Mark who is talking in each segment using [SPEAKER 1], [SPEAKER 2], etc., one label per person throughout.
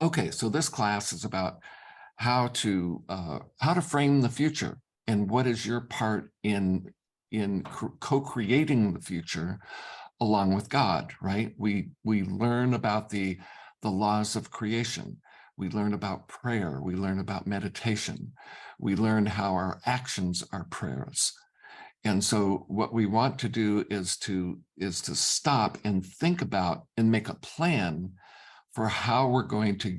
[SPEAKER 1] Okay, so this class is about how to frame the future and what is your part in co-creating the future along with God, right? We learn about the laws of creation. We learn about prayer. We learn about meditation. We learn how our actions are prayers. And so what we want to do is to stop and think about and make a plan for how we're going to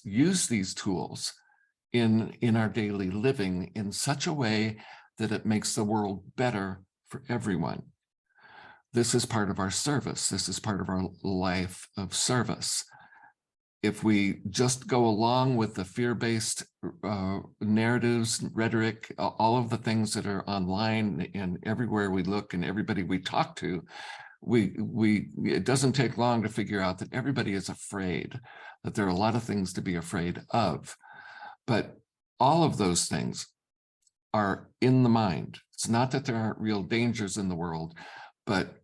[SPEAKER 1] use these tools in our daily living in such a way that it makes the world better for everyone. This is part of our service. This is part of our life of service. If we just go along with the fear-based narratives, rhetoric, all of the things that are online and everywhere we look and everybody we talk to, it doesn't take long to figure out that everybody is afraid, that there are a lot of things to be afraid of. But all of those things are in the mind. It's not that there aren't real dangers in the world, but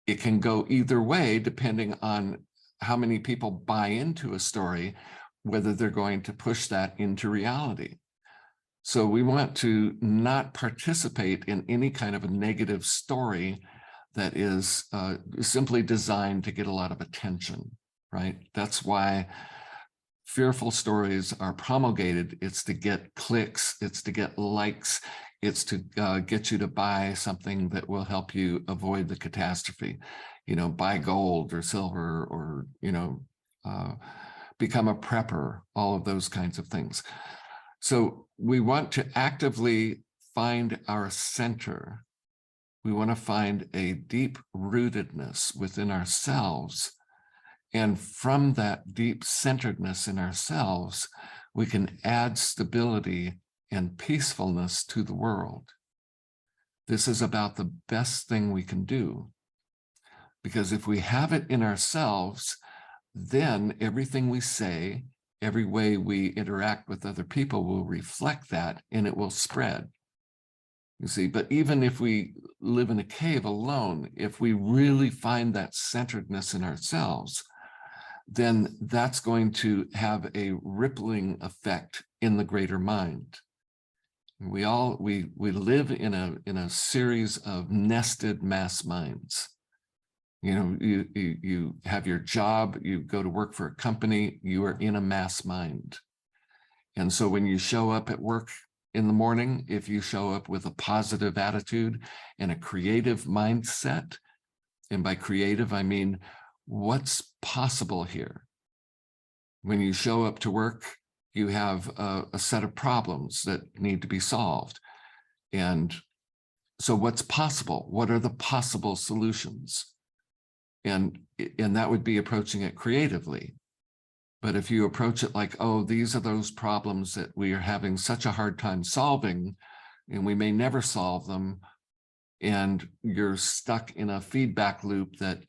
[SPEAKER 1] it can go either way depending on how many people buy into a story, whether they're going to push that into reality. So we want to not participate in any kind of a negative story that is simply designed to get a lot of attention, right? That's why fearful stories are promulgated. It's to get clicks, it's to get likes, it's to get you to buy something that will help you avoid the catastrophe. You know, buy gold or silver, or, you know, become a prepper, all of those kinds of things. So we want to actively find our center. We want to find a deep rootedness within ourselves. And from that deep centeredness in ourselves, we can add stability and peacefulness to the world. This is about the best thing we can do. Because if we have it in ourselves, then everything we say, every way we interact with other people will reflect that, and it will spread. You see, but even if we live in a cave alone, if we really find that centeredness in ourselves, then that's going to have a rippling effect in the greater mind. We live in a series of nested mass minds. You know, you have your job, you go to work for a company, you are in a mass mind. And so when you show up at work in the morning, if you show up with a positive attitude and a creative mindset, and by creative, I mean, what's possible here? When you show up to work, you have a set of problems that need to be solved. And so what's possible? What are the possible solutions? And that would be approaching it creatively. But if you approach it like, oh, these are those problems that we are having such a hard time solving, and we may never solve them, and you're stuck in a feedback loop that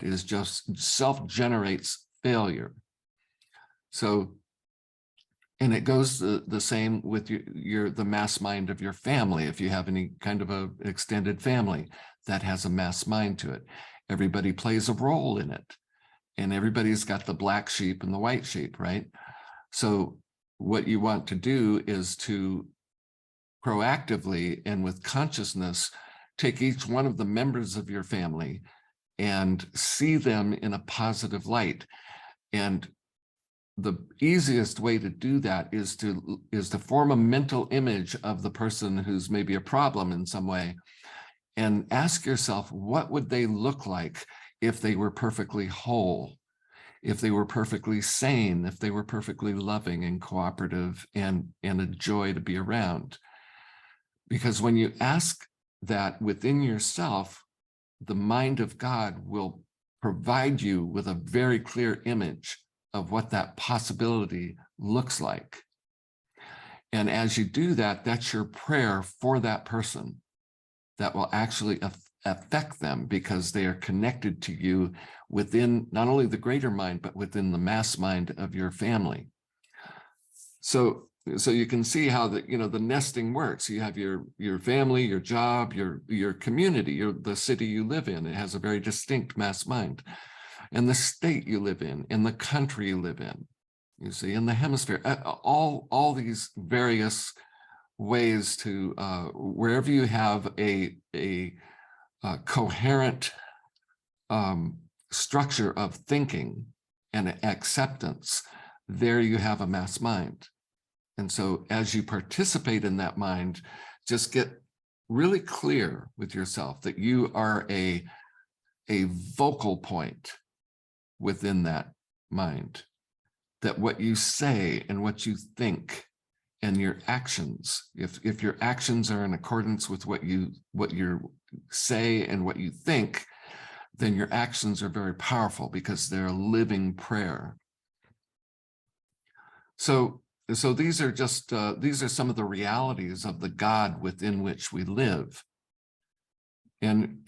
[SPEAKER 1] is just self-generates failure. So, and it goes the same with the mass mind of your family. If you have any kind of a extended family that has a mass mind to it, everybody plays a role in it, and everybody's got the black sheep and the white sheep, right? So what you want to do is to proactively and with consciousness take each one of the members of your family and see them in a positive light. And the easiest way to do that is to form a mental image of the person who's maybe a problem in some way, and ask yourself, what would they look like if they were perfectly whole, if they were perfectly sane, if they were perfectly loving and cooperative and a joy to be around? Because when you ask that within yourself, the mind of God will provide you with a very clear image of what that possibility looks like. And as you do that, that's your prayer for that person that will actually affect them, because they are connected to you within not only the greater mind, but within the mass mind of your family. So you can see how the nesting works. You have your family, your job, your community, the city you live in. It has a very distinct mass mind. and the state you live in the country you live in, you see, in the hemisphere, all these various ways to, wherever you have a coherent structure of thinking and acceptance, there you have a mass mind. And so as you participate in that mind, just get really clear with yourself that you are a vocal point within that mind, that what you say and what you think and your actions, if your actions are in accordance with what you say and what you think, then your actions are very powerful because they're a living prayer. So these are just these are some of the realities of the God within which we live. And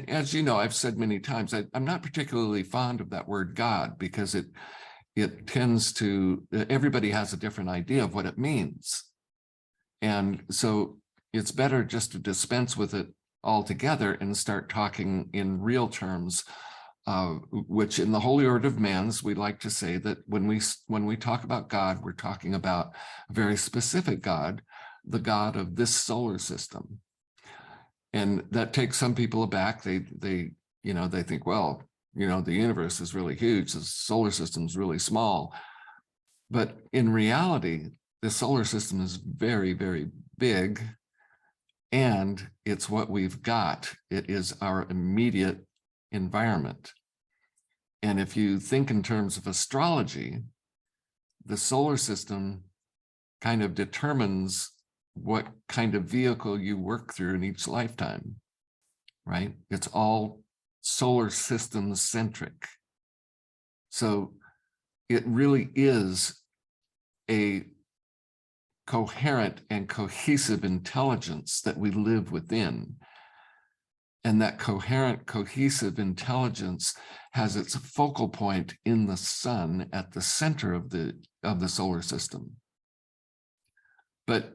[SPEAKER 1] as you know, I've said many times, I'm not particularly fond of that word God because it tends to, everybody has a different idea of what it means. And so it's better just to dispense with it altogether and start talking in real terms, which in the Holy Order of Mans, we like to say that when we talk about God, we're talking about a very specific God, the God of this solar system. And that takes some people aback. They think, well, the universe is really huge, the solar system is really small. But in reality, the solar system is very, very big, and it's what we've got. It is our immediate environment. And if you think in terms of astrology, the solar system kind of determines what kind of vehicle you work through in each lifetime, right? It's all solar system centric. So it really is a coherent and cohesive intelligence that we live within. And that coherent, cohesive intelligence has its focal point in the sun at the center of the solar system. But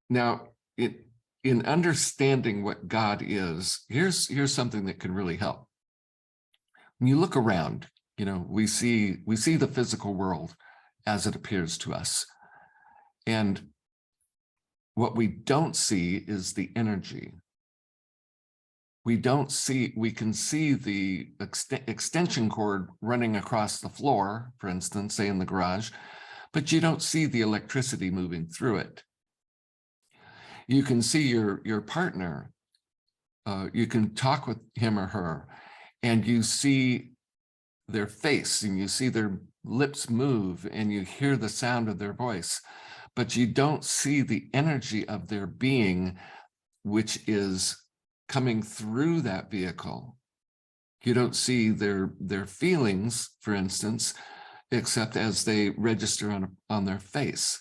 [SPEAKER 1] now, in understanding what God is, here's something that can really help. When you look around, we see the physical world as it appears to us. And what we don't see is the energy. We can see the extension cord running across the floor, for instance, say in the garage, but you don't see the electricity moving through it. You can see your partner, you can talk with him or her, and you see their face and you see their lips move and you hear the sound of their voice, but you don't see the energy of their being, which is coming through that vehicle. You don't see their feelings, for instance, except as they register on their face.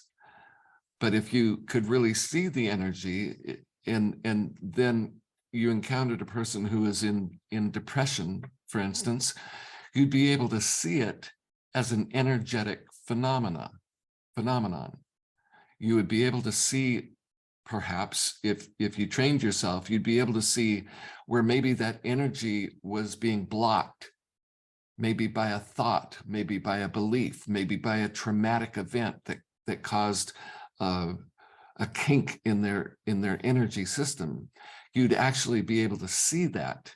[SPEAKER 1] But if you could really see the energy, and then you encountered a person who is in depression, for instance, you'd be able to see it as an energetic phenomenon. You would be able to see, perhaps, if you trained yourself, you'd be able to see where maybe that energy was being blocked, maybe by a thought, maybe by a belief, maybe by a traumatic event that caused a kink in their energy system. You'd actually be able to see that.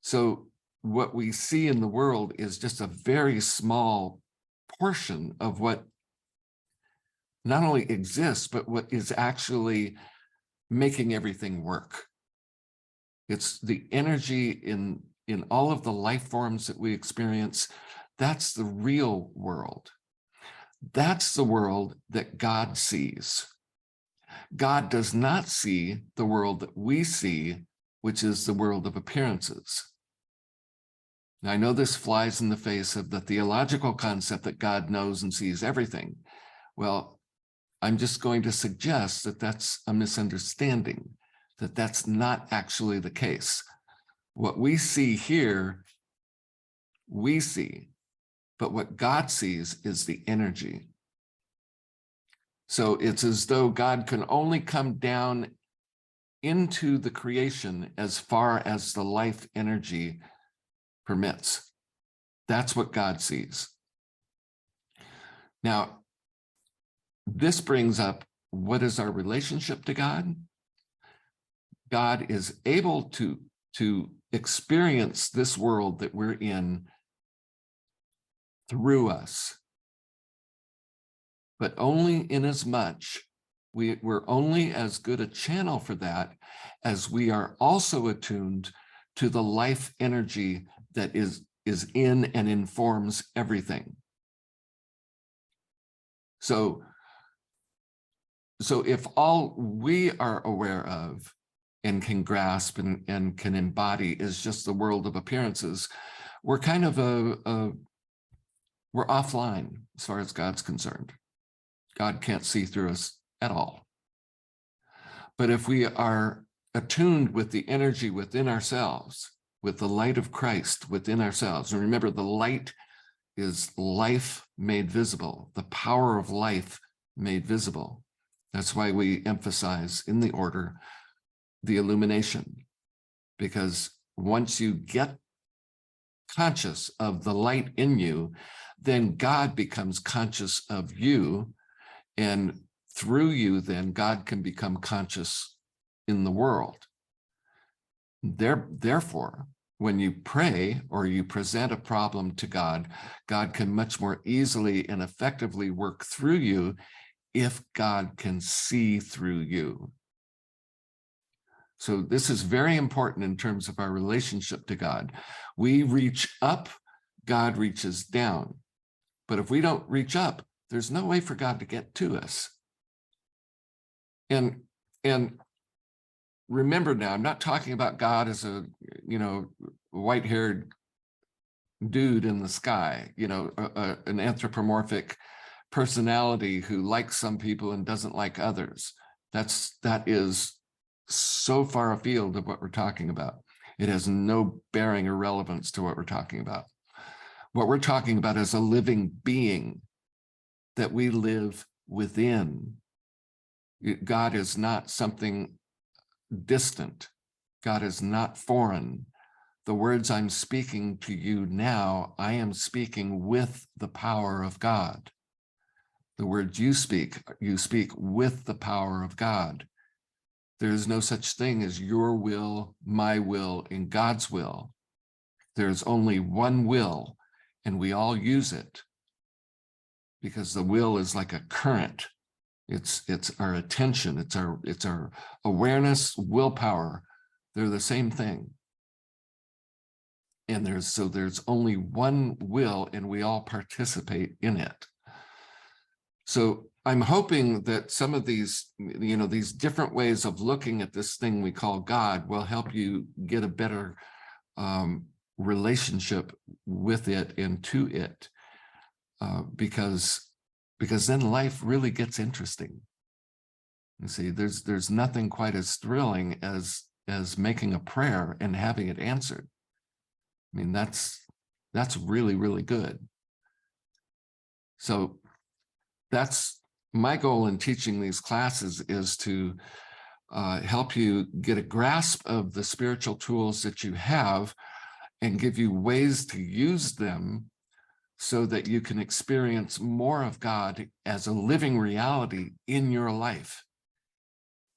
[SPEAKER 1] So what we see in the world is just a very small portion of what not only exists, but what is actually making everything work. It's the energy in all of the life forms that we experience. That's the real world. That's the world that God sees. God does not see the world that we see, which is the world of appearances. Now, I know this flies in the face of the theological concept that God knows and sees everything. Well, I'm just going to suggest that that's a misunderstanding, that that's not actually the case. What we see here, we see, but what God sees is the energy. So it's as though God can only come down into the creation as far as the life energy permits. That's what God sees. Now, this brings up, what is our relationship to God? God is able to experience this world that we're in through us, but only in as much we're only as good a channel for that as we are also attuned to the life energy that is in and informs everything. So if all we are aware of and can grasp and can embody is just the world of appearances, we're kind of we're offline as far as God's concerned. God can't see through us at all. But if we are attuned with the energy within ourselves, with the light of Christ within ourselves, and remember, the light is life made visible, the power of life made visible. That's why we emphasize in the order the illumination, because once you get conscious of the light in you, then God becomes conscious of you, and through you, then God can become conscious in the world. Therefore, when you pray or you present a problem to God, God can much more easily and effectively work through you if God can see through you. So this is very important in terms of our relationship to God. We reach up, God reaches down. But if we don't reach up, there's no way for God to get to us. And remember now, I'm not talking about God as a, white-haired dude in the sky, an anthropomorphic personality who likes some people and doesn't like others. That is so far afield of what we're talking about. It has no bearing or relevance to what we're talking about. What we're talking about is a living being that we live within. God is not something distant. God is not foreign. The words I'm speaking to you now, I am speaking with the power of God. The words you speak with the power of God. There is no such thing as your will, my will, and God's will. There's only one will, and we all use it because the will is like a current. It's our attention, it's our awareness, willpower. They're the same thing. And there's only one will, and we all participate in it. So I'm hoping that some of these, these different ways of looking at this thing we call God will help you get a better relationship with it and to it, because then life really gets interesting. You see, there's nothing quite as thrilling as making a prayer and having it answered. I mean, that's really, really good. So that's my goal in teaching these classes, is to help you get a grasp of the spiritual tools that you have and give you ways to use them so that you can experience more of God as a living reality in your life.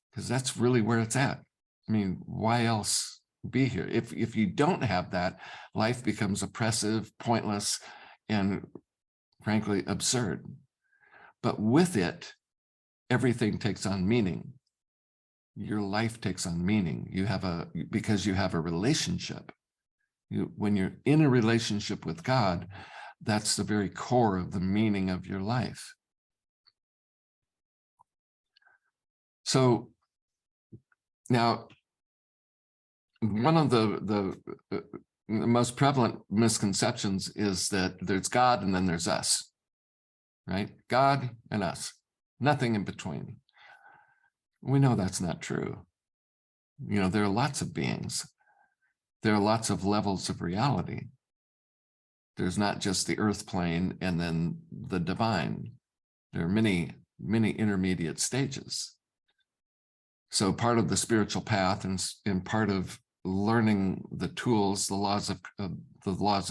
[SPEAKER 1] Because that's really where it's at. I mean, why else be here? If you don't have that, life becomes oppressive, pointless, and frankly, absurd. But with it, everything takes on meaning. Your life takes on meaning. Because you have a relationship. When you're in a relationship with God, that's the very core of the meaning of your life. So now, one of the most prevalent misconceptions is that there's God and then there's us, right? God and us, nothing in between. We know that's not true. There are lots of beings. There are lots of levels of reality. There's not just the earth plane and then the divine. There are many, many intermediate stages. So part of the spiritual path and part of learning the tools, the laws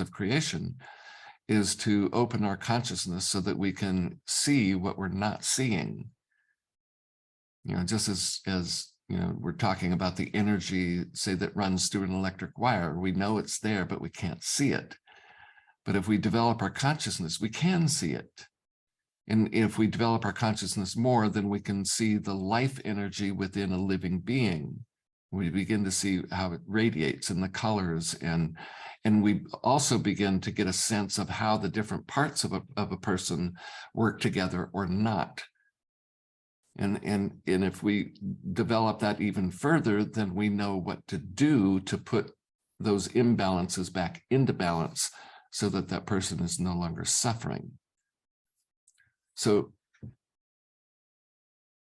[SPEAKER 1] of creation, is to open our consciousness so that we can see what we're not seeing. Just as we're talking about the energy, say, that runs through an electric wire. We know it's there, but we can't see it. But if we develop our consciousness, we can see it. And if we develop our consciousness more, then we can see the life energy within a living being. We begin to see how it radiates and the colors, and we also begin to get a sense of how the different parts of a person work together or not. And if we develop that even further, then we know what to do to put those imbalances back into balance so that that person is no longer suffering. So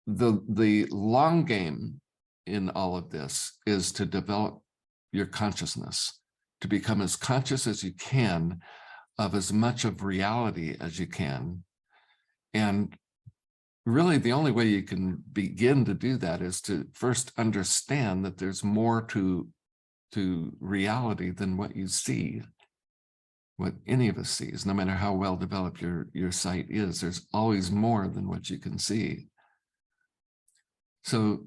[SPEAKER 1] the long game in all of this is to develop your consciousness, to become as conscious as you can of as much of reality as you can. And really, the only way you can begin to do that is to first understand that there's more to reality than what you see, what any of us sees. No matter how well developed your sight is, there's always more than what you can see. So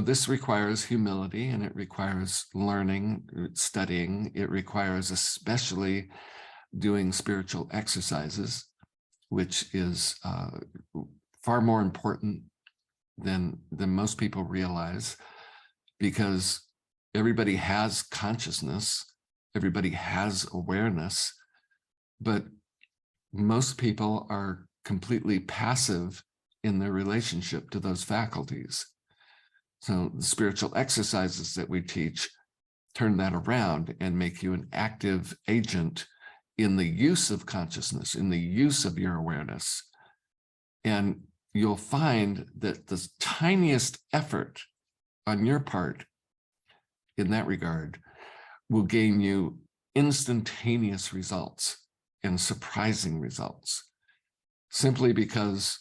[SPEAKER 1] this requires humility, and it requires learning, studying. It requires especially doing spiritual exercises, which is far more important than most people realize, because everybody has consciousness, everybody has awareness, but most people are completely passive in their relationship to those faculties. So the spiritual exercises that we teach turn that around and make you an active agent in the use of consciousness, in the use of your awareness. And you'll find that the tiniest effort on your part in that regard will gain you instantaneous results and surprising results, simply because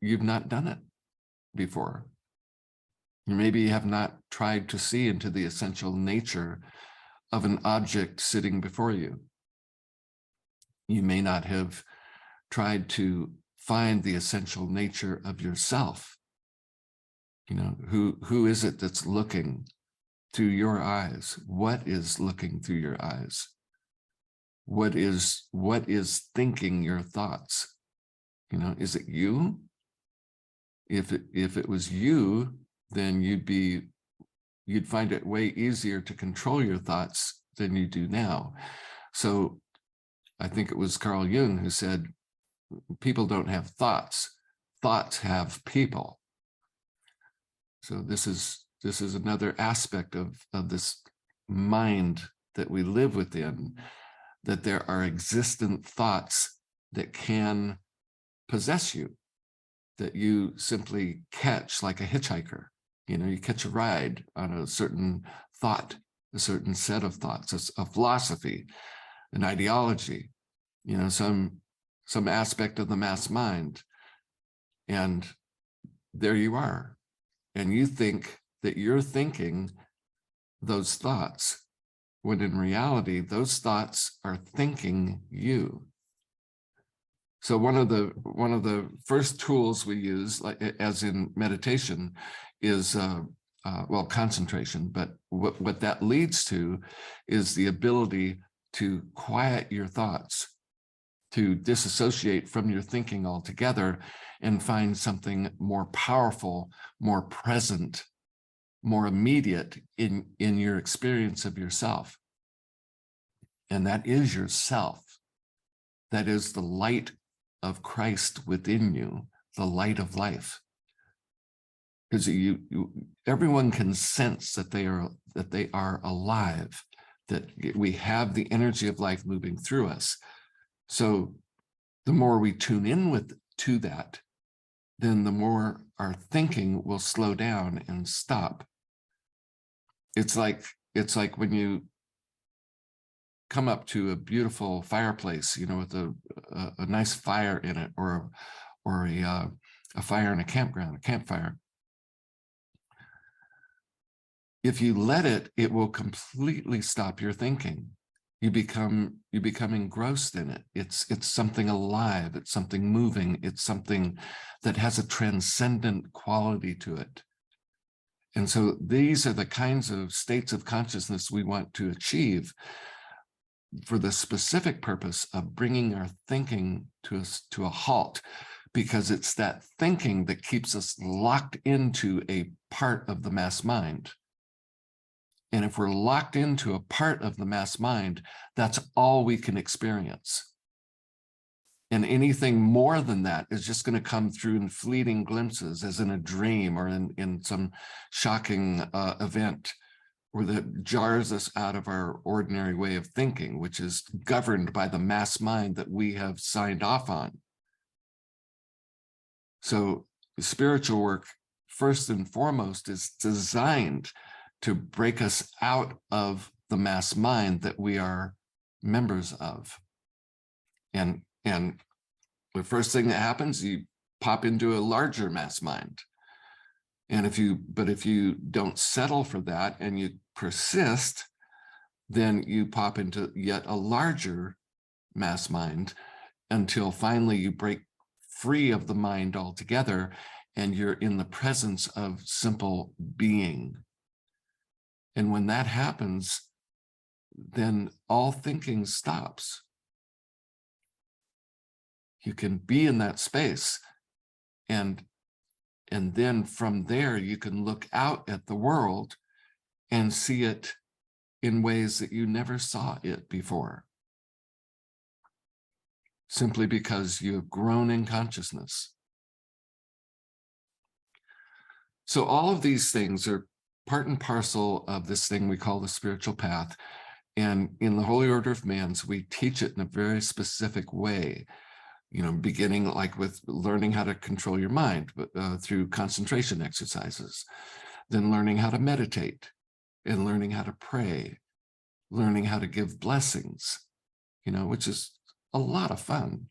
[SPEAKER 1] you've not done it before. Maybe you have not tried to see into the essential nature of an object sitting before you. You may not have tried to find the essential nature of yourself. Who is it that's looking through your eyes? What is looking through your eyes? What is thinking your thoughts? Is it you? If it was you, then you'd find it way easier to control your thoughts than you do now. So I think it was Carl Jung who said, people don't have thoughts, thoughts have people. So this is another aspect of this mind that we live within, that there are existent thoughts that can possess you, that you simply catch like a hitchhiker. You catch a ride on a certain thought, a certain set of thoughts, a philosophy, an ideology, some aspect of the mass mind. And there you are. And you think that you're thinking those thoughts, when in reality, those thoughts are thinking you. So one of the first tools we use, like as in meditation, is concentration. But what that leads to is the ability to quiet your thoughts, to disassociate from your thinking altogether and find something more powerful, more present, more immediate in your experience of yourself. And that is yourself. That is the light of Christ within you, the light of life. Because everyone can sense that they are alive, that we have the energy of life moving through us. So the more we tune in to that, then the more our thinking will slow down and stop. It's like when you come up to a beautiful fireplace, with a nice fire in it, or a fire in a campground, a campfire. if you let it, it will completely stop your thinking. You become engrossed in it. It's something alive. It's something moving. It's something that has a transcendent quality to it. And so these are the kinds of states of consciousness we want to achieve for the specific purpose of bringing our thinking to a halt, because it's that thinking that keeps us locked into a part of the mass mind. And if we're locked into a part of the mass mind, that's all we can experience. And anything more than that is just going to come through in fleeting glimpses, as in a dream or in some shocking event, or that jars us out of our ordinary way of thinking, which is governed by the mass mind that we have signed off on. So the spiritual work, first and foremost, is designed to break us out of the mass mind that we are members of. And the first thing that happens, you pop into a larger mass mind. And if you don't settle for that and you persist, then you pop into yet a larger mass mind until finally you break free of the mind altogether and you're in the presence of simple being. And when that happens, then all thinking stops. You can be in that space, and then from there you can look out at the world and see it in ways that you never saw it before, simply because you have grown in consciousness. So all of these things are part and parcel of this thing we call the spiritual path. And in the Holy Order of Mans, we teach it in a very specific way, beginning like with learning how to control your mind through concentration exercises, then learning how to meditate and learning how to pray, learning how to give blessings, which is a lot of fun.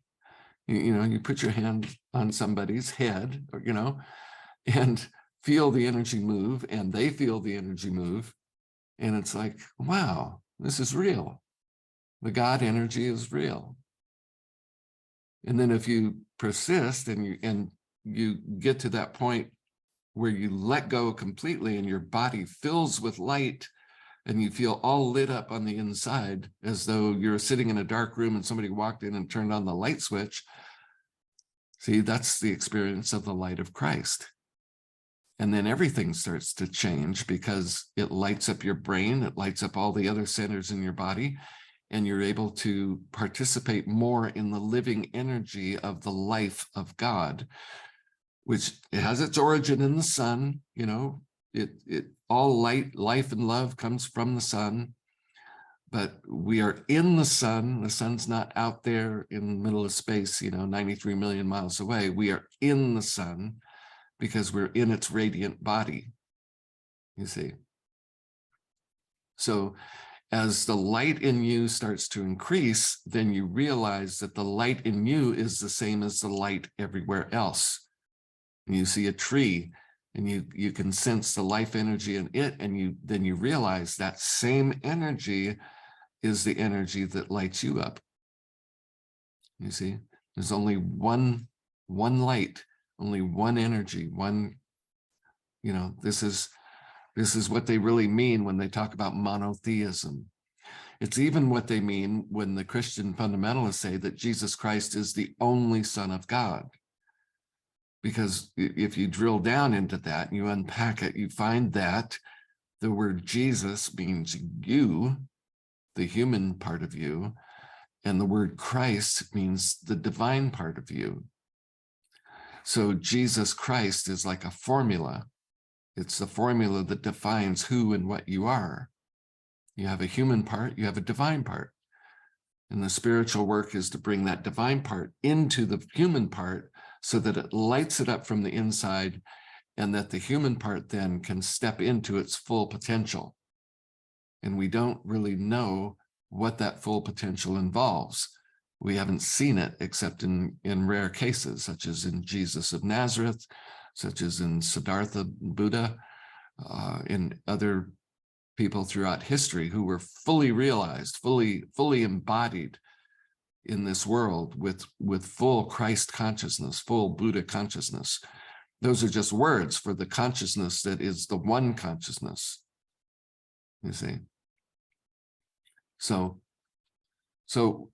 [SPEAKER 1] You put your hand on somebody's head, and feel the energy move, and they feel the energy move. And it's like, wow, this is real. The God energy is real. And then if you persist and you get to that point where you let go completely and your body fills with light and you feel all lit up on the inside, as though you're sitting in a dark room and somebody walked in and turned on the light switch. See, that's the experience of the light of Christ. And then everything starts to change because it lights up your brain, it lights up all the other centers in your body, and you're able to participate more in the living energy of the life of God, which it has its origin in the sun. All life and love comes from the sun, but we are in the sun. The sun's not out there in the middle of space, 93 million miles away. We are in the sun because we're in its radiant body, you see. So as the light in you starts to increase, then you realize that the light in you is the same as the light everywhere else. And you see a tree and you can sense the life energy in it, and then you realize that same energy is the energy that lights you up. You see, there's only one light, only one energy, this is what they really mean when they talk about monotheism. It's even what they mean when the Christian fundamentalists say that Jesus Christ is the only Son of God. Because if you drill down into that and you unpack it, you find that the word Jesus means you, the human part of you, and the word Christ means the divine part of you. So Jesus Christ is like a formula. It's the formula that defines who and what you are. You have a human part, you have a divine part. And the spiritual work is to bring that divine part into the human part so that it lights it up from the inside, and that the human part then can step into its full potential. And we don't really know what that full potential involves. We haven't seen it except in rare cases, such as in Jesus of Nazareth, such as in Siddhartha Buddha, in other people throughout history who were fully realized, fully embodied in this world with full Christ consciousness, full Buddha consciousness. Those are just words for the consciousness that is the one consciousness, you see. So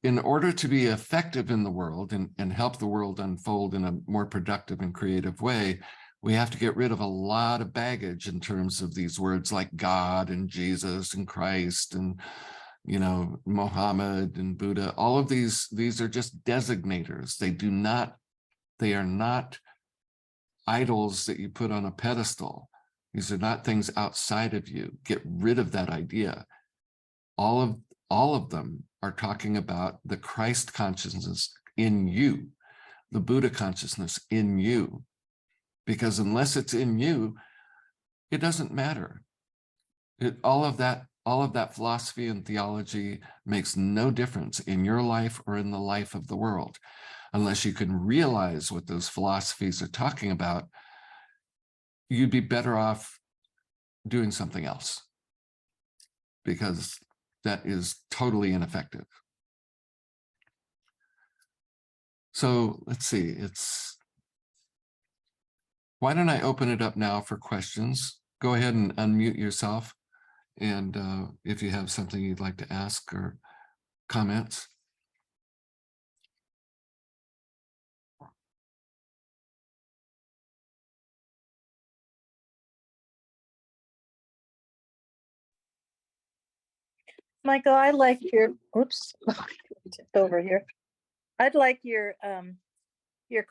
[SPEAKER 1] in order to be effective in the world and help the world unfold in a more productive and creative way, we have to get rid of a lot of baggage in terms of these words like God and Jesus and Christ and, you know, Muhammad and Buddha. All of these are just designators. They are not idols that you put on a pedestal. These are not things outside of you. Get rid of that idea. All of them are talking about the Christ consciousness in you, the Buddha consciousness in you. Because unless it's in you, it doesn't matter. All of that philosophy and theology makes no difference in your life or in the life of the world. Unless you can realize what those philosophies are talking about, you'd be better off doing something else, because that is totally ineffective. So let's see, why don't I open it up now for questions? Go ahead and unmute yourself. And if you have something you'd like to ask or comments.
[SPEAKER 2] Michael, I like your, oops, over here. I'd like your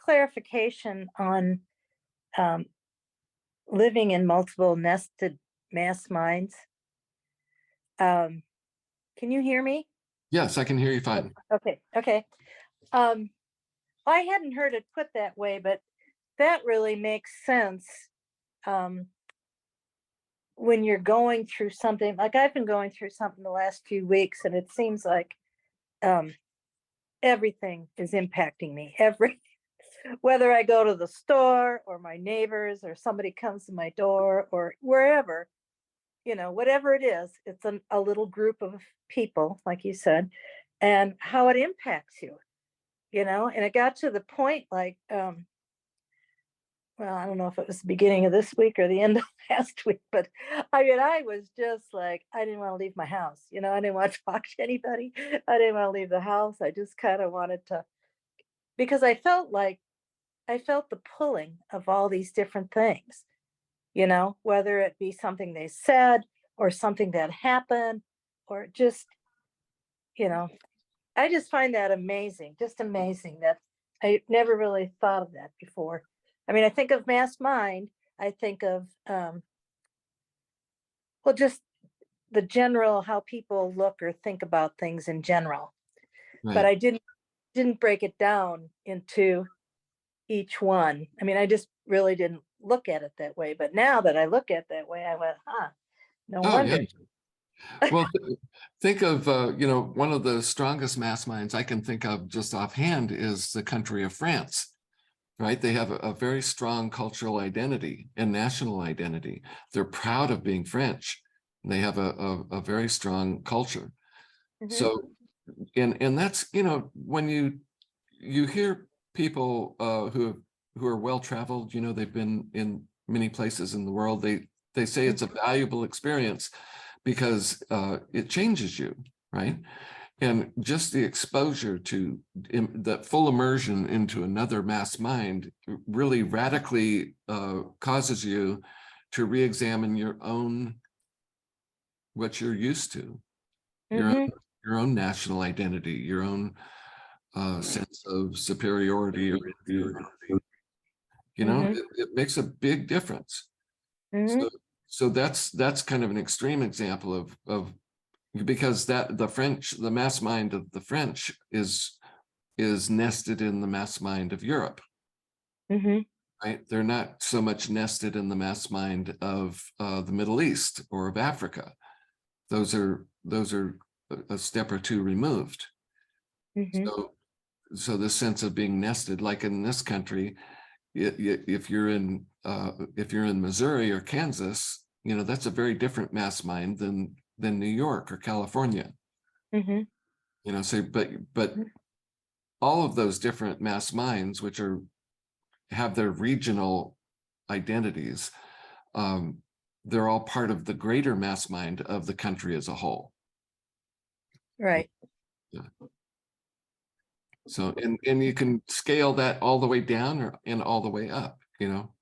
[SPEAKER 2] clarification on living in multiple nested mass minds. Can you hear me?
[SPEAKER 1] Yes, I can hear you fine.
[SPEAKER 2] Okay. I hadn't heard it put that way, but that really makes sense. When you're going through something, like I've been going through something the last few weeks, and it seems like everything is impacting me. Whether I go to the store or my neighbors or somebody comes to my door or wherever, you know, whatever it is, it's a little group of people, like you said, and how it impacts you, you know. And it got to the point like, well, I don't know if it was the beginning of this week or the end of last week, but I mean, I was just like, I didn't want to leave my house. You know, I didn't want to talk to anybody. I didn't want to leave the house. I just kind of wanted to, because I felt the pulling of all these different things, you know, whether it be something they said or something that happened or just, you know, I just find that amazing, just amazing that I never really thought of that before. I mean, I think of mass mind, I think of, well, just the general, how people look or think about things in general.
[SPEAKER 1] Right.
[SPEAKER 2] But I didn't break it down into each one. I mean, I just really didn't look at it that way. But now that I look at it that way, I went, no wonder.
[SPEAKER 1] Yeah. Well, think of, you know, one of the strongest mass minds I can think of just offhand is the country of France, right? They have a very strong cultural identity and national identity. They're proud of being French. They have a very strong culture.
[SPEAKER 2] Mm-hmm.
[SPEAKER 1] So, and that's, you know, when you hear people who are well-traveled, you know, they've been in many places in the world, they say it's a valuable experience because it changes you, right? And just the exposure to that full immersion into another mass mind really radically causes you to re-examine your own, what you're used to, your own national identity, your own sense of superiority, or, you know, it makes a big difference. So that's kind of an extreme example of because that the mass mind of the French is nested in the mass mind of Europe. Right? They're not so much nested in the mass mind of the Middle East or of Africa. Those are a step or two removed. So this sense of being nested, like in this country, if you're in Missouri or Kansas, you know, that's a very different mass mind than New York or California.
[SPEAKER 2] Mm-hmm.
[SPEAKER 1] You know, so but all of those different mass minds, which have their regional identities, they're all part of the greater mass mind of the country as a whole.
[SPEAKER 2] Right.
[SPEAKER 1] Yeah. So, and you can scale that all the way down and all the way up, you know.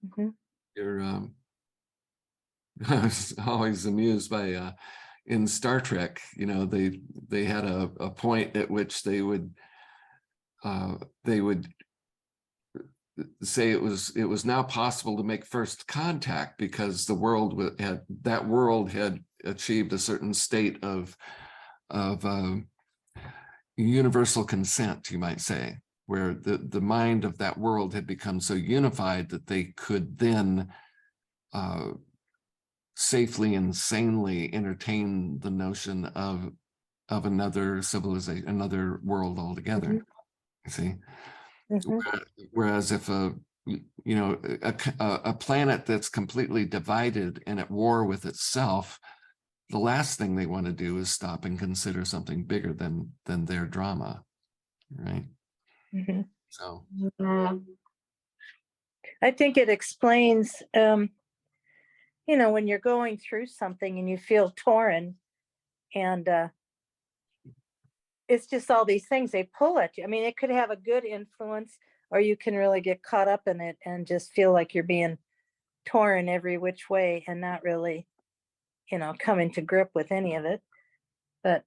[SPEAKER 2] Mm-hmm.
[SPEAKER 1] You're I was always amused by in Star Trek, you know, they had a point at which they would say it was now possible to make first contact because the world had achieved a certain state of universal consent, you might say, where the mind of that world had become so unified that they could then safely and sanely entertain the notion of another civilization, another world altogether.
[SPEAKER 2] Mm-hmm.
[SPEAKER 1] You see,
[SPEAKER 2] Mm-hmm.
[SPEAKER 1] whereas if you know, a planet that's completely divided and at war with itself, the last thing they want to do is stop and consider something bigger than their drama, right?
[SPEAKER 2] Mm-hmm.
[SPEAKER 1] So
[SPEAKER 2] I think it explains, you know, when you're going through something and you feel torn, and it's just all these things they pull at you. I mean, it could have a good influence, or you can really get caught up in it and just feel like you're being torn every which way and not really, you know, coming to grip with any of it. But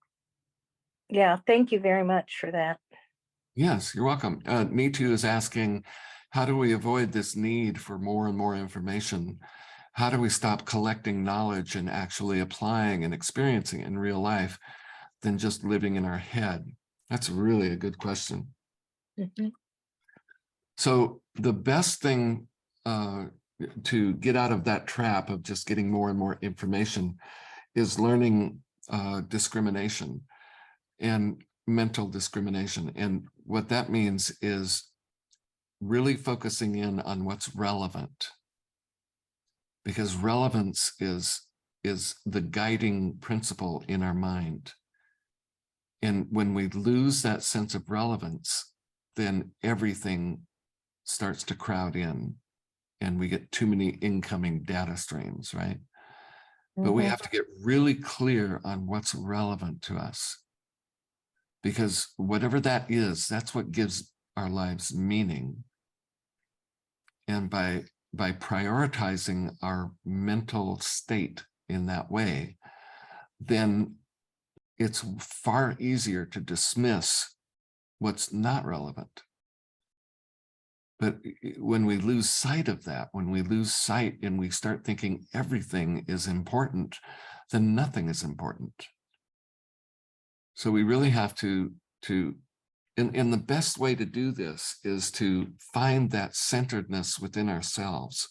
[SPEAKER 2] yeah, thank you very much for that.
[SPEAKER 1] yes, you're welcome. Me Too is asking, how do we avoid this need for more and more information? How do we stop collecting knowledge and actually applying and experiencing it in real life than just living in our head? That's really a good question.
[SPEAKER 2] Mhm.
[SPEAKER 1] So the best thing to get out of that trap of just getting more and more information is learning discrimination and mental discrimination. And what that means is really focusing in on what's relevant, because relevance is the guiding principle in our mind. And when we lose that sense of relevance, then everything starts to crowd in and we get too many incoming data streams, right? But we
[SPEAKER 2] Mhm.
[SPEAKER 1] have to get really clear on what's relevant to us, because whatever that is, that's what gives our lives meaning. And by prioritizing our mental state in that way, then it's far easier to dismiss what's not relevant. But when we lose sight of that, when we lose sight and we start thinking everything is important, then nothing is important. So we really have to and the best way to do this is to find that centeredness within ourselves.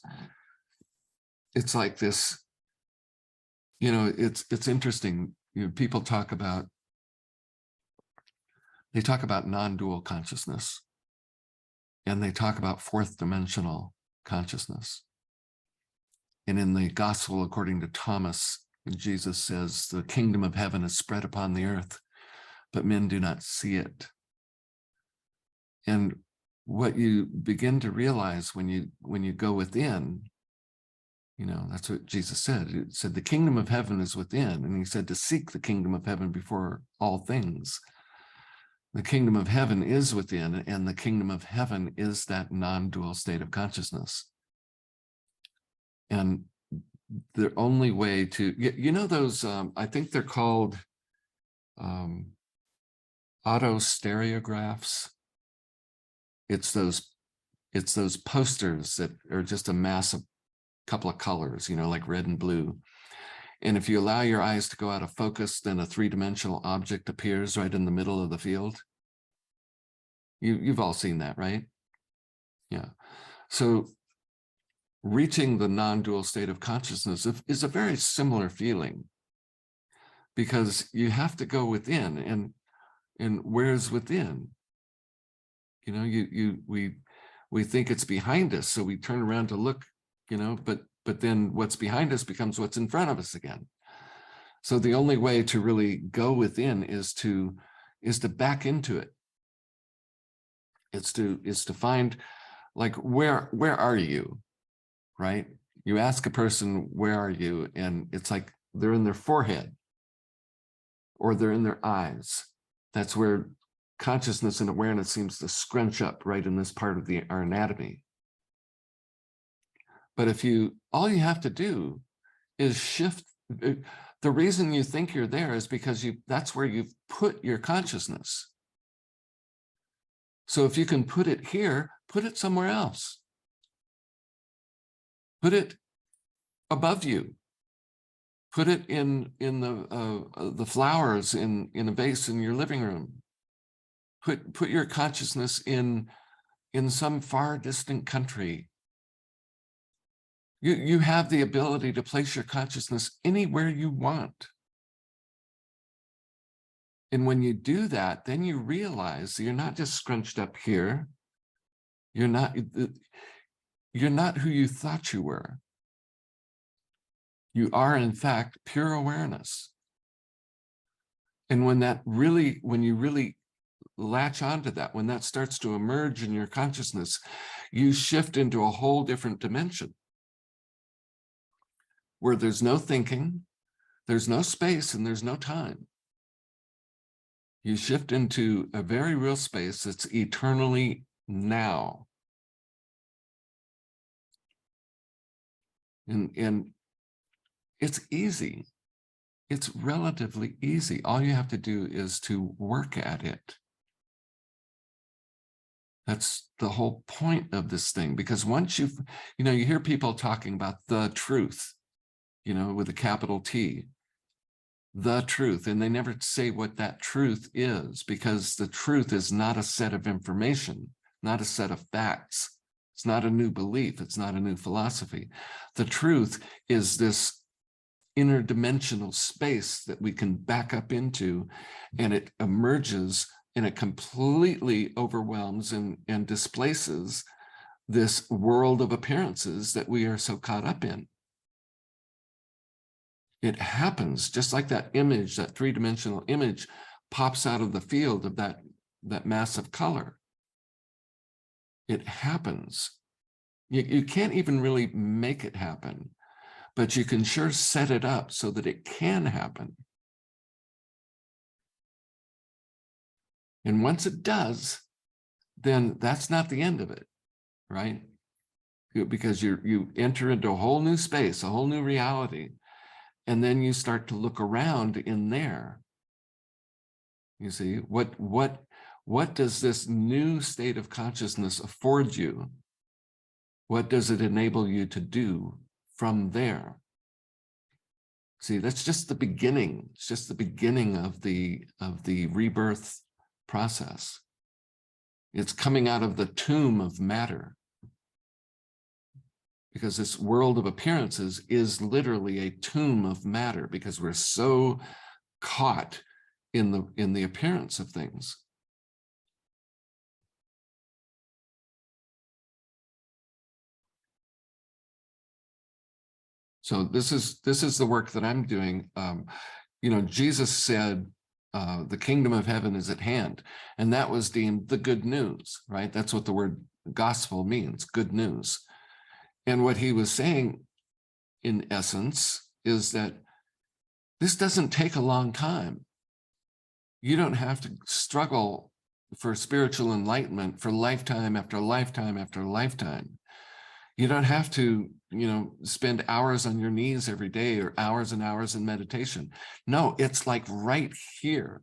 [SPEAKER 1] It's like this, you know, it's interesting. You know, people talk about non-dual consciousness, and they talk about fourth dimensional consciousness. And in the gospel according to Thomas, Jesus says, the kingdom of heaven is spread upon the earth, but men do not see it. And what you begin to realize when you go within, you know, that's what Jesus said. He said, the kingdom of heaven is within. And he said to seek the kingdom of heaven before all things. The kingdom of heaven is within, and the kingdom of heaven is that non-dual state of consciousness. And the only way to, you know, those, I think they're called autostereographs. It's those posters that are just a mass of couple of colors, you know, like red and blue. And if you allow your eyes to go out of focus, then a three-dimensional object appears right in the middle of the field. You've all seen that, right? Yeah. So reaching the non-dual state of consciousness is a very similar feeling, because you have to go within, and where's within? You know, we think it's behind us, so we turn around to look, you know, but but then what's behind us becomes what's in front of us again. So the only way to really go within is to back into it. It's to find, like, where are you, right? You ask a person, where are you? And it's like they're in their forehead or they're in their eyes. That's where consciousness and awareness seems to scrunch up, right in this part of our anatomy. But all you have to do is shift. The reason you think you're there is because that's where you've put your consciousness. So if you can put it here, put it somewhere else. Put it above you. Put it in the flowers in a vase in your living room. Put your consciousness in some far distant country. You have the ability to place your consciousness anywhere you want. And when you do that, then you realize that you're not just scrunched up here. You're not who you thought you were. You are, in fact, pure awareness. And when you really latch onto that, when that starts to emerge in your consciousness, you shift into a whole different dimension where there's no thinking, there's no space, and there's no time. You shift into a very real space that's eternally now. And it's easy. It's relatively easy. All you have to do is to work at it. That's the whole point of this thing, because once you hear people talking about the truth, with a capital T, the truth, and they never say what that truth is, because the truth is not a set of information, not a set of facts. It's not a new belief. It's not a new philosophy. The truth is this interdimensional space that we can back up into, and it emerges and it completely overwhelms and displaces this world of appearances that we are so caught up in. It happens just like that image, that three-dimensional image pops out of the field of that mass of color. It happens. You can't even really make it happen, but you can sure set it up so that it can happen. And once it does, then that's not the end of it, right? Because you enter into a whole new space, a whole new reality. And then you start to look around in there. You see, what does this new state of consciousness afford you? What does it enable you to do from there? See, that's just the beginning. It's just the beginning of the rebirth process. It's coming out of the tomb of matter. Because this world of appearances is literally a tomb of matter, because we're so caught in the appearance of things. So this is the work that I'm doing. Jesus said, the kingdom of heaven is at hand, and that was deemed the good news, right? That's what the word gospel means, good news. And what he was saying, in essence, is that this doesn't take a long time. You don't have to struggle for spiritual enlightenment for lifetime after lifetime after lifetime. You don't have to, spend hours on your knees every day or hours and hours in meditation. No, it's like right here.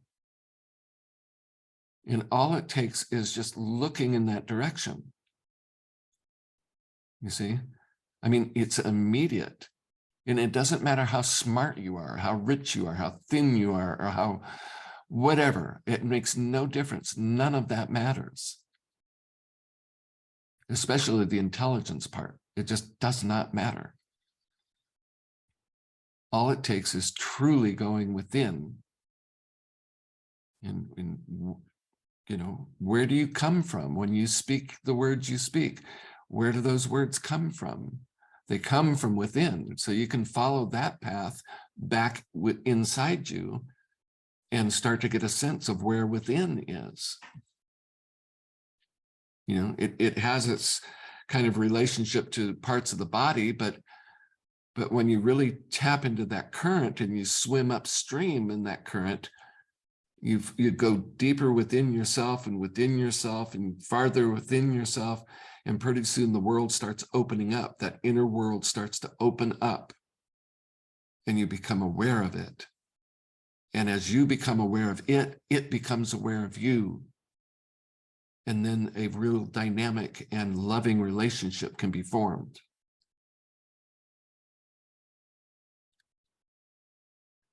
[SPEAKER 1] And all it takes is just looking in that direction. You see? I mean, it's immediate. And it doesn't matter how smart you are, how rich you are, how thin you are, or how whatever. It makes no difference. None of that matters. Especially the intelligence part. It just does not matter. All it takes is truly going within. And where do you come from when you speak the words you speak? Where do those words come from? They come from within. So you can follow that path back inside you and start to get a sense of where within is. You know, it has its kind of relationship to parts of the body, but when you really tap into that current and you swim upstream in that current, you go deeper within yourself and farther within yourself. And pretty soon the world starts opening up. That inner world starts to open up and you become aware of it. And as you become aware of it, it becomes aware of you. And then a real dynamic and loving relationship can be formed.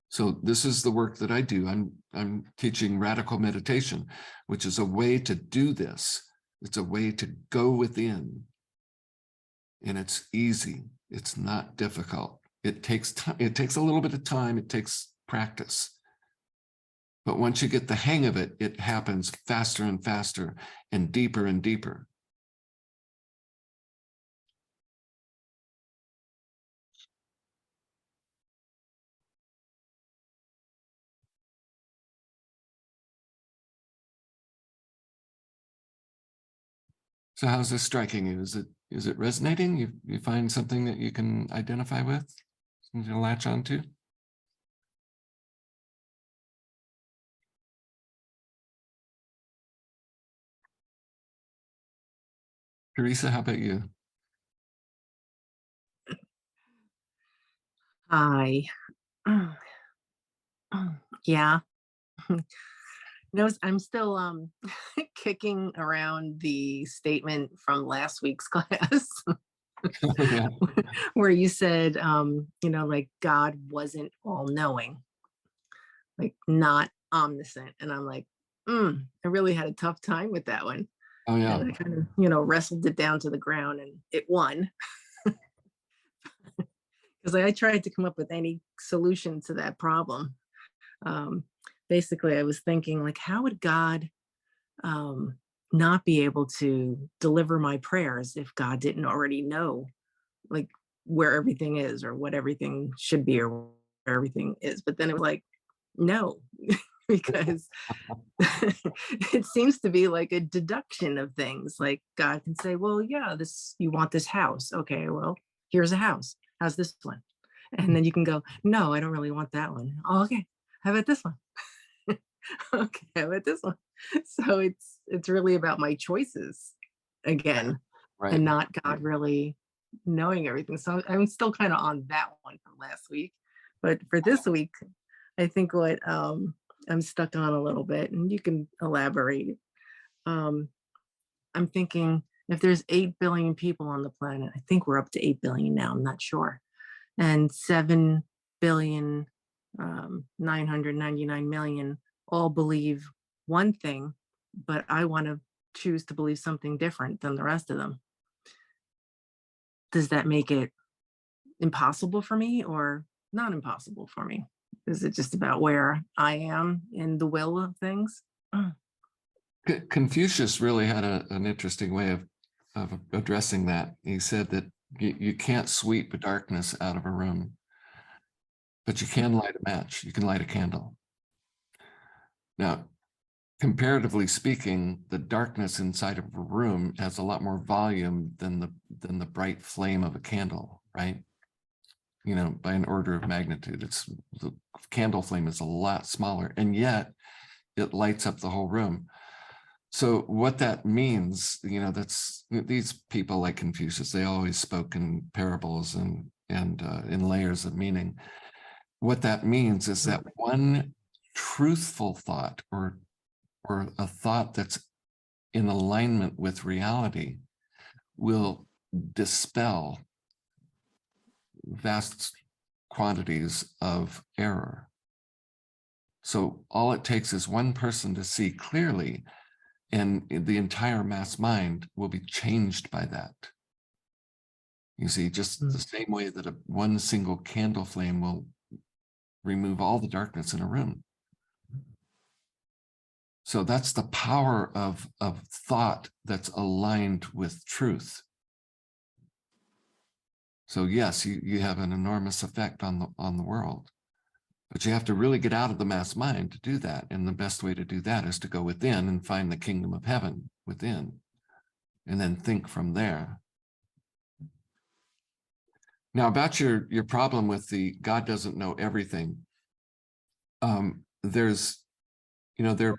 [SPEAKER 1] So this is the work that I do. I'm teaching radical meditation, which is a way to do this. It's a way to go within. And it's easy. It's not difficult. It takes time. It takes a little bit of time. It takes practice. But once you get the hang of it, it happens faster and faster and deeper and deeper. So how's this striking you? Is it resonating? You find something that you can identify with, something to latch onto? Teresa, how about you?
[SPEAKER 3] Hi. Yeah. No, I'm still kicking around the statement from last week's class
[SPEAKER 1] Yeah.
[SPEAKER 3] where you said like God wasn't all knowing, like not omniscient. And I'm like, I really had a tough time with that one.
[SPEAKER 1] Oh yeah.
[SPEAKER 3] And I kind of, wrestled it down to the ground and it won. Because I tried to come up with any solution to that problem. Um, Basically, I was thinking, like, how would God not be able to deliver my prayers if God didn't already know, like, where everything is or what everything should be or where everything is? But then it was like, no, because it seems to be like a deduction of things. Like God can say, well, yeah, you want this house. Okay, well, here's a house. How's this one? And then you can go, no, I don't really want that one. Oh, okay. How about this one? Okay, how about this one? So it's really about my choices again,
[SPEAKER 1] Right.
[SPEAKER 3] and not God really knowing everything. So I'm still kind of on that one from last week. But for this week, I think what I'm stuck on a little bit, and you can elaborate. Um, I'm thinking if there's 8 billion people on the planet, I think we're up to 8 billion now, I'm not sure. And 7 billion, 999 million all believe one thing, but I want to choose to believe something different than the rest of them. Does that make it impossible for me or not impossible for me? Is it just about where I am in the will of things?
[SPEAKER 1] Confucius really had an interesting way of addressing that. He said that you can't sweep darkness out of a room, but you can light a match. You can light a candle. Now, comparatively speaking, the darkness inside of a room has a lot more volume than the bright flame of a candle, right? You know, by an order of magnitude. The candle flame is a lot smaller, and yet it lights up the whole room. So what that means, that's these people like Confucius, they always spoke in parables and in layers of meaning. What that means is that one truthful thought or a thought that's in alignment with reality will dispel vast quantities of error. So all it takes is one person to see clearly, and the entire mass mind will be changed by that. You see, just the same way that one single candle flame will remove all the darkness in a room. So that's the power of thought that's aligned with truth. So yes, you have an enormous effect on the world, but you have to really get out of the mass mind to do that. And the best way to do that is to go within and find the kingdom of heaven within, and then think from there. Now, about your problem with the God doesn't know everything. There's, there are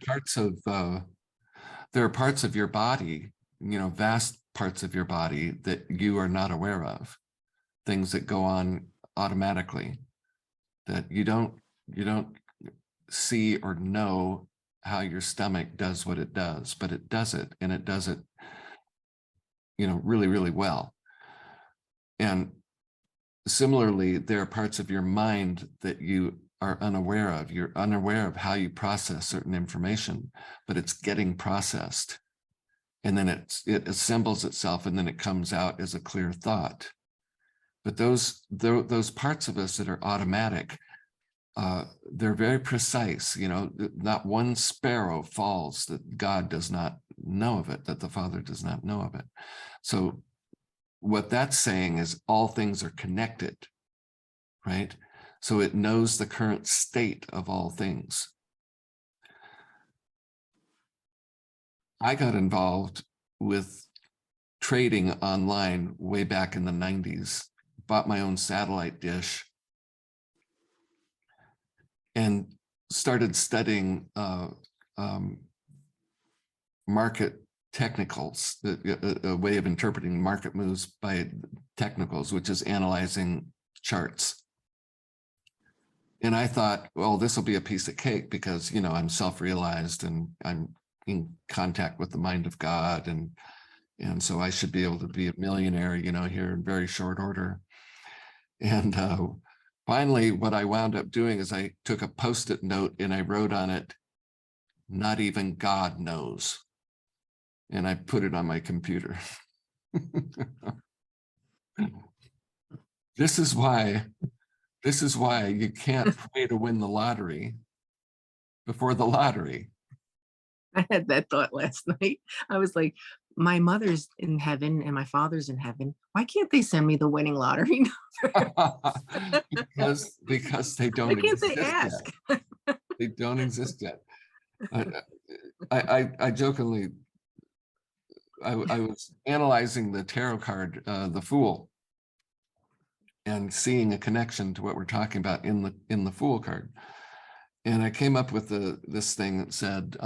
[SPEAKER 1] parts of your body, vast parts of your body that you are not aware of, things that go on automatically that you don't see or know how your stomach does what it does, but it does it, and it does it, really, really well. And similarly, there are parts of your mind that you are unaware of. You're unaware of how you process certain information, but it's getting processed. And then it assembles itself, and then it comes out as a clear thought. But those parts of us that are automatic, they're very precise. Not one sparrow falls that God does not know of it, that the Father does not know of it. So what that's saying is all things are connected, right? So it knows the current state of all things. I got involved with trading online way back in the 90s, bought my own satellite dish, and started studying market technicals, a way of interpreting market moves by technicals, which is analyzing charts. And I thought, well, this will be a piece of cake because, I'm self-realized and I'm in contact with the mind of God. And so I should be able to be a millionaire, here in very short order. And finally, what I wound up doing is I took a Post-it note and I wrote on it, "Not even God knows." And I put it on my computer. This is why you can't pray to win the lottery before the lottery.
[SPEAKER 3] I had that thought last night. I was like, my mother's in heaven and my father's in heaven. Why can't they send me the winning lottery number?
[SPEAKER 1] because they
[SPEAKER 3] Why
[SPEAKER 1] don't
[SPEAKER 3] can't they
[SPEAKER 1] exist
[SPEAKER 3] ask?
[SPEAKER 1] yet. They don't exist yet. I jokingly, I was analyzing the tarot card, the Fool, and seeing a connection to what we're talking about in the Fool card. And I came up with this thing that said,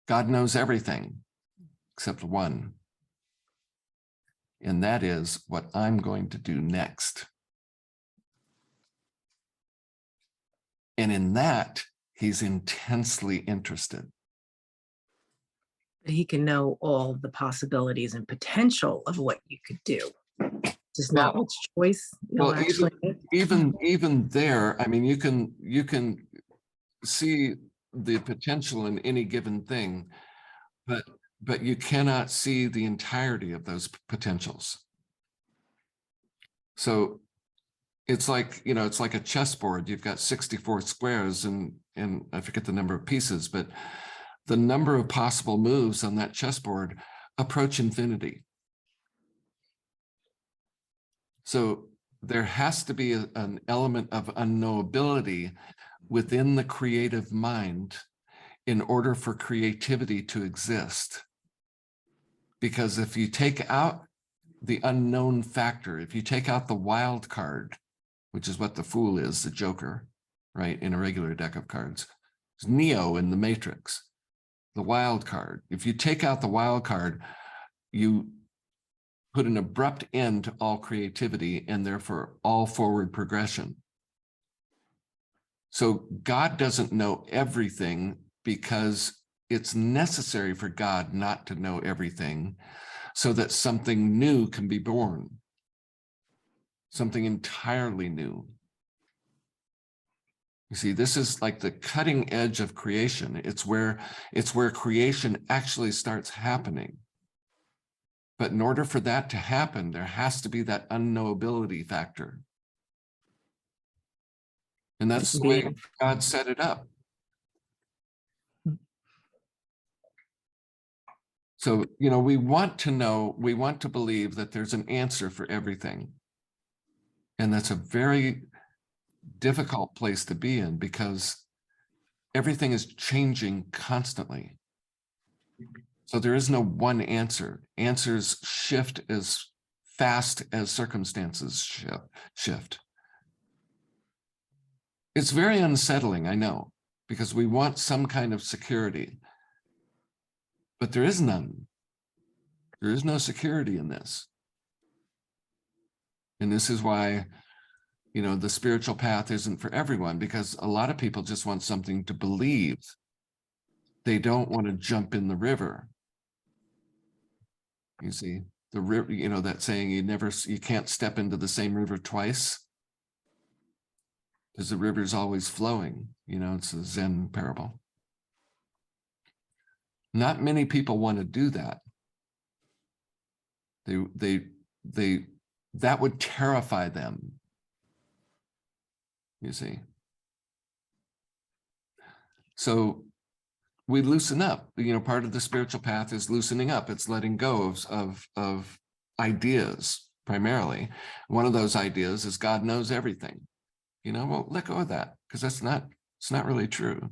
[SPEAKER 1] God knows everything except one. And that is what I'm going to do next. And in that, he's intensely interested.
[SPEAKER 3] He can know all the possibilities and potential of what you could do. Just not which choice you'll actually make.
[SPEAKER 1] even there, I mean, you can see the potential in any given thing, but you cannot see the entirety of those potentials. So it's like, it's like a chessboard. You've got 64 squares and I forget the number of pieces, but the number of possible moves on that chessboard approach infinity. So there has to be an element of unknowability within the creative mind in order for creativity to exist. Because if you take out the unknown factor, if you take out the wild card, which is what the Fool is, the Joker, right, in a regular deck of cards, it's Neo in the Matrix, the wild card. If you take out the wild card, you put an abrupt end to all creativity and therefore all forward progression. So God doesn't know everything because it's necessary for God not to know everything so that something new can be born, something entirely new. You see, this is like the cutting edge of creation. It's where creation actually starts happening. But in order for that to happen, there has to be that unknowability factor. And that's the way God set it up. So, we want to know, we want to believe that there's an answer for everything. And that's a very difficult place to be in, because everything is changing constantly. So there is no one answer. Answers shift as fast as circumstances shift. It's very unsettling, I know, because we want some kind of security, but there is none. There is no security in this. And this is why, you know, the spiritual path isn't for everyone, because a lot of people just want something to believe. They don't want to jump in the river. You see, the river, you know, that saying, you can't step into the same river twice, because the river's always flowing. You know, it's a Zen parable. Not many people want to do that. That would terrify them. You see. So we loosen up. You know, part of the spiritual path is loosening up. It's letting go of ideas primarily. One of those ideas is God knows everything. You know, well, let go of that, because it's not really true.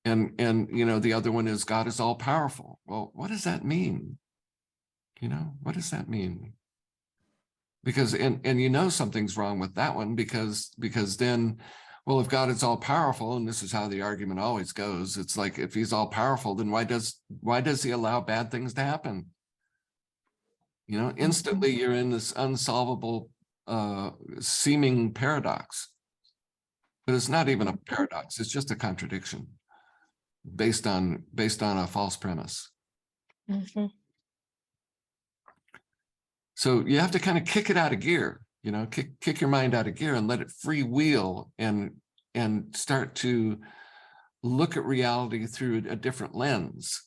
[SPEAKER 1] And you know, the other one is God is all powerful. Well, what does that mean? You know, what does that mean? Because and you know something's wrong with that one, because then, well, if God is all powerful, and this is how the argument always goes, it's like, if he's all powerful, then why does he allow bad things to happen? You know, instantly you're in this unsolvable seeming paradox. But it's not even a paradox, it's just a contradiction based on a false premise.
[SPEAKER 2] Mm-hmm.
[SPEAKER 1] So you have to kind of kick it out of gear, you know, kick your mind out of gear and let it freewheel, and start to look at reality through a different lens,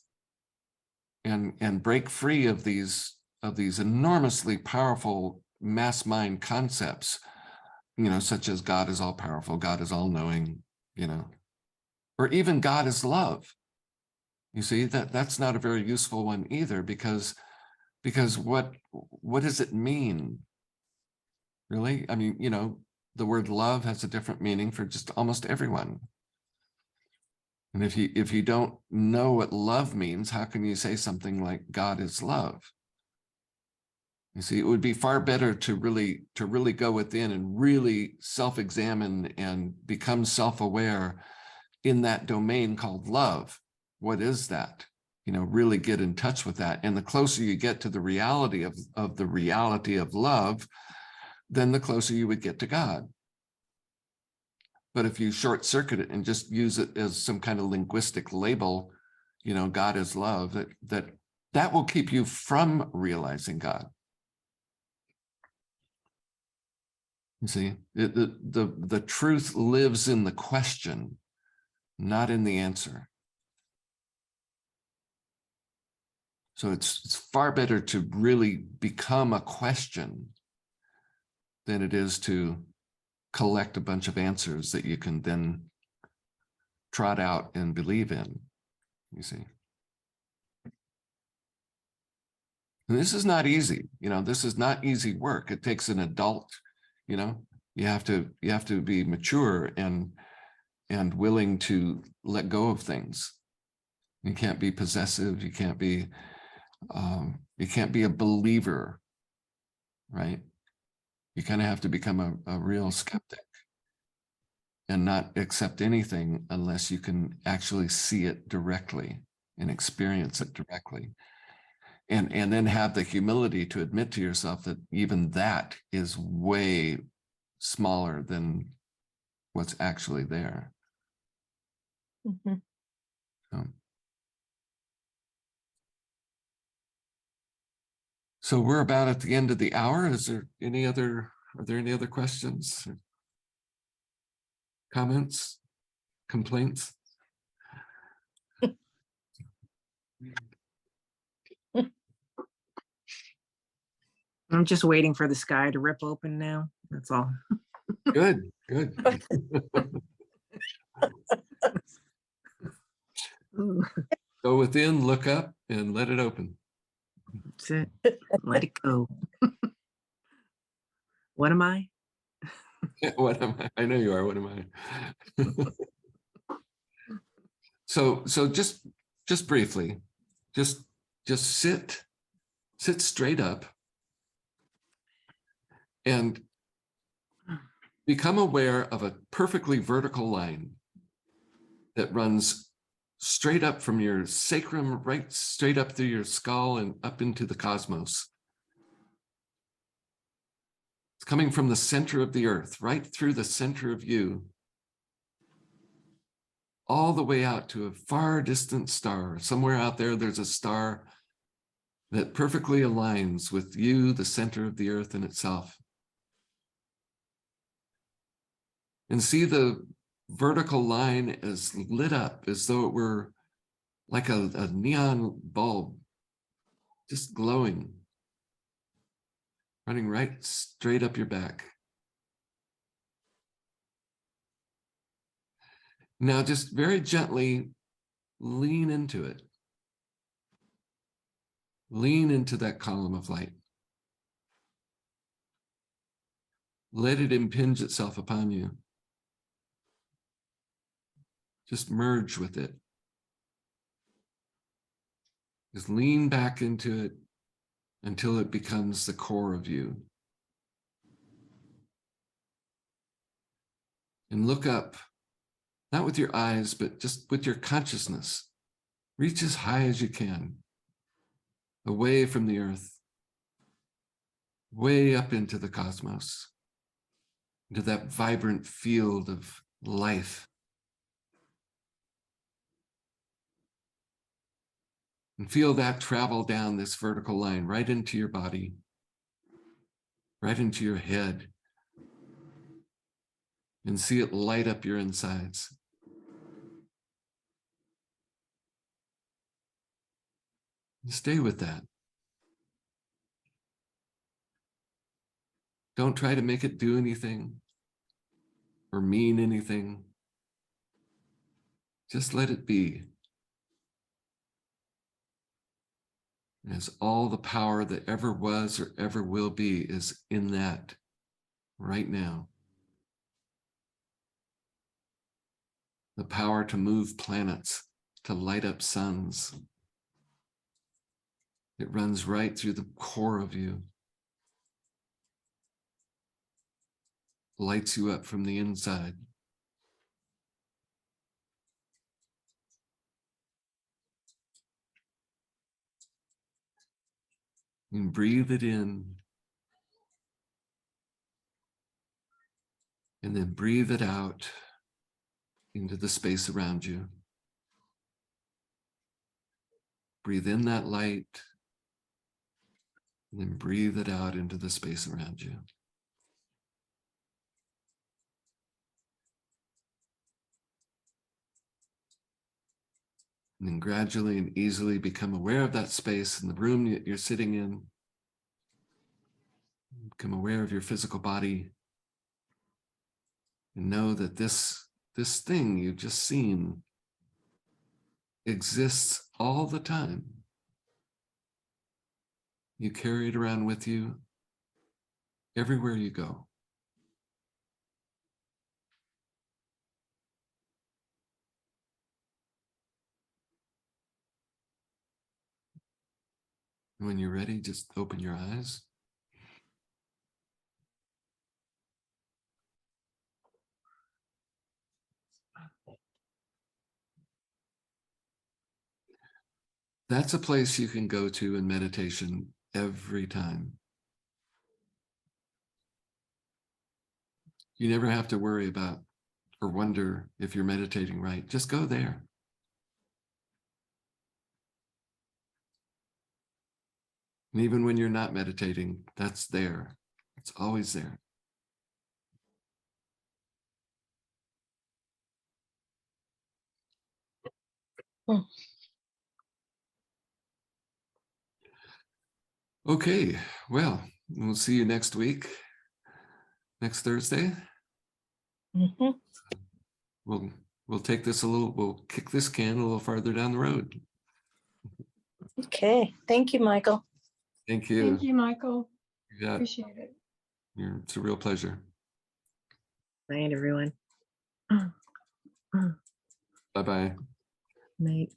[SPEAKER 1] and break free of these enormously powerful mass mind concepts, you know, such as God is all powerful, God is all knowing, you know, or even God is love. You see, that's not a very useful one either, because what does it mean? Really? I mean, you know, the word love has a different meaning for just almost everyone. And if you don't know what love means, how can you say something like God is love? You see, it would be far better to really go within and really self-examine and become self-aware in that domain called love. What is that? You know, really get in touch with that. And the closer you get to the reality of the reality of love, then the closer you would get to God. But if you short circuit it and just use it as some kind of linguistic label, you know, God is love, that will keep you from realizing God. You see, the truth lives in the question, not in the answer. So it's far better to really become a question than it is to collect a bunch of answers that you can then trot out and believe in, you see. And this is not easy, you know, this is not easy work. It takes an adult, you know, you have to be mature and willing to let go of things. You can't be possessive, you can't be a believer, right? You kind of have to become a real skeptic and not accept anything unless you can actually see it directly and experience it directly. And then have the humility to admit to yourself that even that is way smaller than what's actually there.
[SPEAKER 2] Mm-hmm.
[SPEAKER 1] So we're about at the end of the hour. Are there any other questions, comments, complaints?
[SPEAKER 3] I'm just waiting for the sky to rip open now. That's all.
[SPEAKER 1] Good. Go within, look up, and let it open.
[SPEAKER 3] That's it. Let it go. what am I?
[SPEAKER 1] What am I? I know you are. What am I? So just briefly, just sit straight up and become aware of a perfectly vertical line that runs straight up from your sacrum, right straight up through your skull and up into the cosmos. It's coming from the center of the earth, right through the center of you, all the way out to a far distant star. Somewhere out there, there's a star that perfectly aligns with you, the center of the earth in itself. And see the vertical line as lit up as though it were like a neon bulb, just glowing, running right straight up your back. Now just very gently lean into it. Lean into that column of light. Let it impinge itself upon you. Just merge with it. Just lean back into it until it becomes the core of you. And look up, not with your eyes, but just with your consciousness. Reach as high as you can, away from the earth, way up into the cosmos, into that vibrant field of life. And feel that travel down this vertical line right into your body, right into your head, and see it light up your insides. And stay with that. Don't try to make it do anything or mean anything. Just let it be. As all the power that ever was or ever will be is in that right now. The power to move planets, to light up suns. It runs right through the core of you. Lights you up from the inside. And breathe it in. And then breathe it out into the space around you. Breathe in that light, and then breathe it out into the space around you. And then gradually and easily become aware of that space in the room that you're sitting in. Become aware of your physical body. And know that this thing you've just seen exists all the time. You carry it around with you everywhere you go. And when you're ready, just open your eyes. That's a place you can go to in meditation every time. You never have to worry about or wonder if you're meditating right. Just go there. And even when you're not meditating, that's there. It's always there. Okay, well, we'll see you next week, next Thursday.
[SPEAKER 2] Mm-hmm.
[SPEAKER 1] We'll take this we'll kick this can a little farther down the road.
[SPEAKER 2] Okay. Thank you, Michael.
[SPEAKER 1] Thank you.
[SPEAKER 4] Thank you, Michael.
[SPEAKER 1] You got it.
[SPEAKER 4] Appreciate it.
[SPEAKER 1] It's a real pleasure.
[SPEAKER 3] Night, everyone.
[SPEAKER 1] Bye-bye.
[SPEAKER 3] Night.